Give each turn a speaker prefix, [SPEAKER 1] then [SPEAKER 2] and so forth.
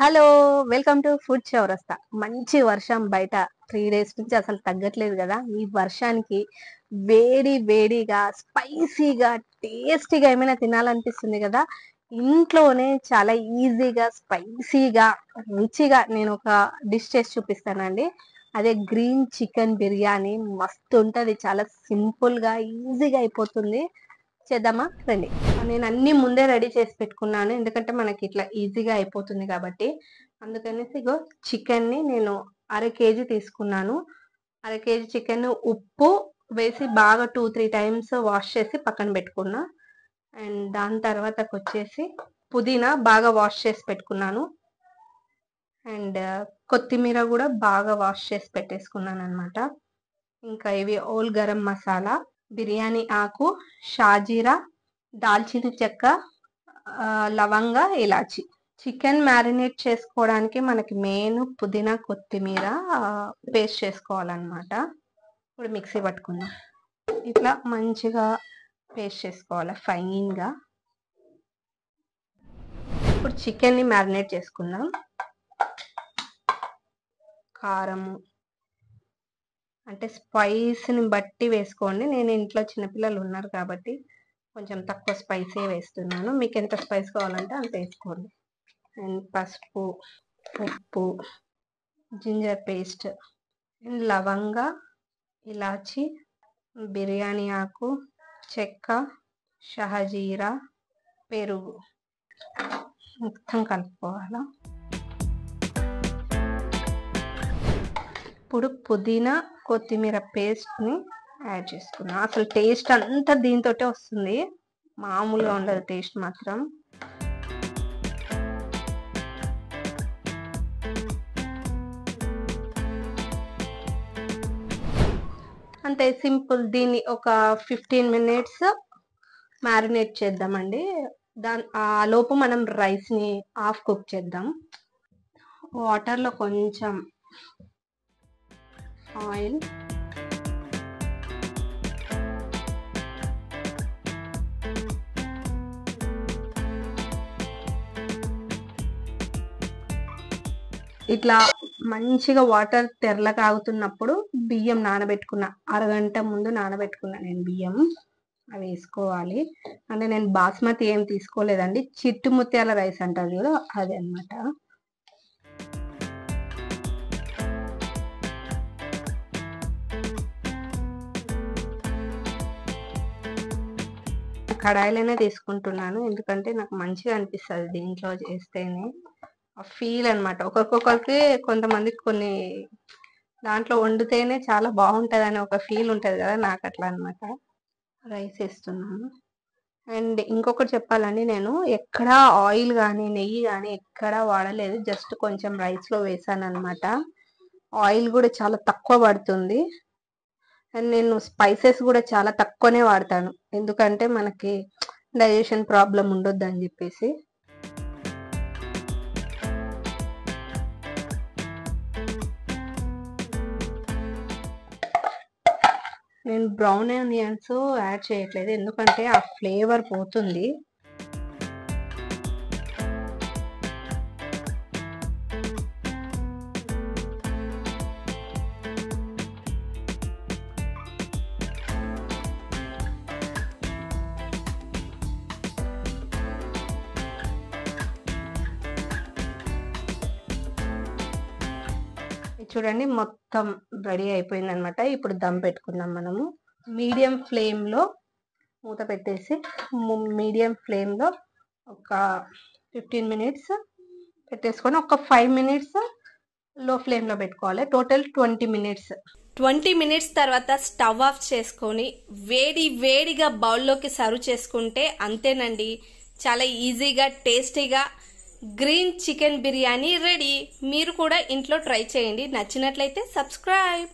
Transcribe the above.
[SPEAKER 1] Hello, welcome to food చౌరస్తా. మంచి వర్షం బయట 3 డేస్ నుంచి అసలు తగ్గట్లేదు కదా. ఈ వర్షానికి వేడి వేడిగా స్పైసీగా టేస్టీగా ఏమైనా తినాలనిపిస్తుంది కదా. ఇంట్లోనే చాలా ఈజీగా స్పైసీగా రుచిగా నేను ఒక డిష్ చేసి చూపిస్తానండి. అదే గ్రీన్ చికెన్ బిర్యానీ. మస్తు ఉంటది, చాలా సింపుల్ గా ఈజీగా అయిపోతుంది. చేద్దామా రండి. నేను అన్ని ముందే రెడీ చేసి పెట్టుకున్నాను, ఎందుకంటే మనకి ఇట్లా ఈజీగా అయిపోతుంది కాబట్టి. అందుకనేసి ఇగో చికెన్ ని నేను 1/2 కేజీ తీసుకున్నాను. 1/2 కేజీ చికెన్ ఉప్పు వేసి బాగా 2-3 టైమ్స్ వాష్ చేసి పక్కన పెట్టుకున్నా. అండ్ దాని తర్వాతకు వచ్చేసి పుదీనా బాగా వాష్ చేసి పెట్టుకున్నాను. అండ్ కొత్తిమీర కూడా బాగా వాష్ చేసి పెట్టేసుకున్నాను అనమాట. ఇంకా ఇవి ఓల్ గరం మసాలా, బిర్యానీ ఆకు, షాజీరా, దాల్చిన చెక్క, లవంగ, ఇలాచి. చికెన్ మ్యారినేట్ చేసుకోవడానికి మనకి మెయిన్ పుదీనా కొత్తిమీర పేస్ట్ చేసుకోవాలన్నమాట. ఇప్పుడు మిక్సీ పట్టుకుందాం. ఇట్లా మంచిగా పేస్ట్ చేసుకోవాలి ఫైన్గా. ఇప్పుడు చికెన్ని మ్యారినేట్ చేసుకుందాం. కారము అంటే స్పైస్ని బట్టి వేసుకోండి. నేను ఇంట్లో చిన్నపిల్లలు ఉన్నారు కాబట్టి కొంచెం తక్కువ స్పైసీ వేస్తున్నాను. మీకు ఎంత స్పైస్ కావాలంటే అంత వేసుకోండి. అండ్ పసుపు, ఉప్పు, జింజర్ పేస్ట్, అండ్ లవంగ, ఇలాచి, బిర్యానీ ఆకు, చెక్క, షహజీరా, పెరుగు మొత్తం కలుపుకోవాలా. ఇప్పుడు పుదీనా కొత్తిమీర పేస్ట్ని యాడ్ చేసుకున్నాం. అసలు టేస్ట్ అంతా దీంతో వస్తుంది, మామూలుగా ఉండదు టేస్ట్ మాత్రం. అంతే సింపుల్. దీన్ని ఒక 15 మినిట్స్ మ్యారినేట్ చేద్దామండి. ఆ లోపు మనం రైస్ని హాఫ్ కుక్ చేద్దాం. వాటర్లో కొంచెం ఆయిల్, ఇట్లా మంచిగా వాటర్ తెరల కాగుతున్నప్పుడు బియ్యం నానబెట్టుకున్న, అరగంట ముందు నానబెట్టుకున్నా నేను బియ్యం, అవి వేసుకోవాలి. అంటే నేను బాస్మతి ఏం తీసుకోలేదండి, చిట్టు ముత్యాల రైస్ అంటారు చూడు, అది అన్నమాట. కడాయిలోనే తీసుకుంటున్నాను, ఎందుకంటే నాకు మంచిగా అనిపిస్తుంది దీంట్లో చేస్తేనే ఆ ఫీల్ అనమాట. ఒక్కొక్కరికి కొంతమందికి కొన్ని దాంట్లో వండితేనే చాలా బాగుంటుంది అని ఒక ఫీల్ ఉంటుంది కదా, నాకు అట్లా అనమాట. రైస్ వేస్తున్నాను. అండ్ ఇంకొకటి చెప్పాలండి, నేను ఎక్కడా ఆయిల్ కానీ నెయ్యి కానీ ఎక్కడా వాడలేదు, జస్ట్ కొంచెం రైస్లో వేసాను అనమాట. ఆయిల్ కూడా చాలా తక్కువ పడుతుంది. అండ్ నేను స్పైసెస్ కూడా చాలా తక్కువనే వాడతాను, ఎందుకంటే మనకి డైజెషన్ ప్రాబ్లం ఉండొద్దు అని చెప్పేసి. నేను బ్రౌన్ ఆనియన్స్ యాడ్ చేయట్లేదు, ఎందుకంటే ఆ ఫ్లేవర్ పోతుంది. చూడండి మొత్తం రెడీ అయిపోయింది అనమాట. ఇప్పుడు దమ్ పెట్టుకుందాం మనము. మీడియం ఫ్లేమ్లో మూత పెట్టేసి మీడియం ఫ్లేమ్లో ఒక 15 మినిట్స్ పెట్టేసుకొని ఒక 5 మినిట్స్ లో ఫ్లేమ్లో పెట్టుకోవాలి. Total 20 minutes.
[SPEAKER 2] 20 మినిట్స్ తర్వాత స్టవ్ ఆఫ్ చేసుకొని వేడి వేడిగా బౌల్లోకి సర్వ్ చేసుకుంటే అంతేనండి, చాలా ఈజీగా టేస్టీగా గ్రీన్ చికెన్ బిర్యానీ రెడీ. మీరు కూడా ఇంట్లో ట్రై చేయండి. నచ్చినట్లయితే సబ్స్క్రైబ్.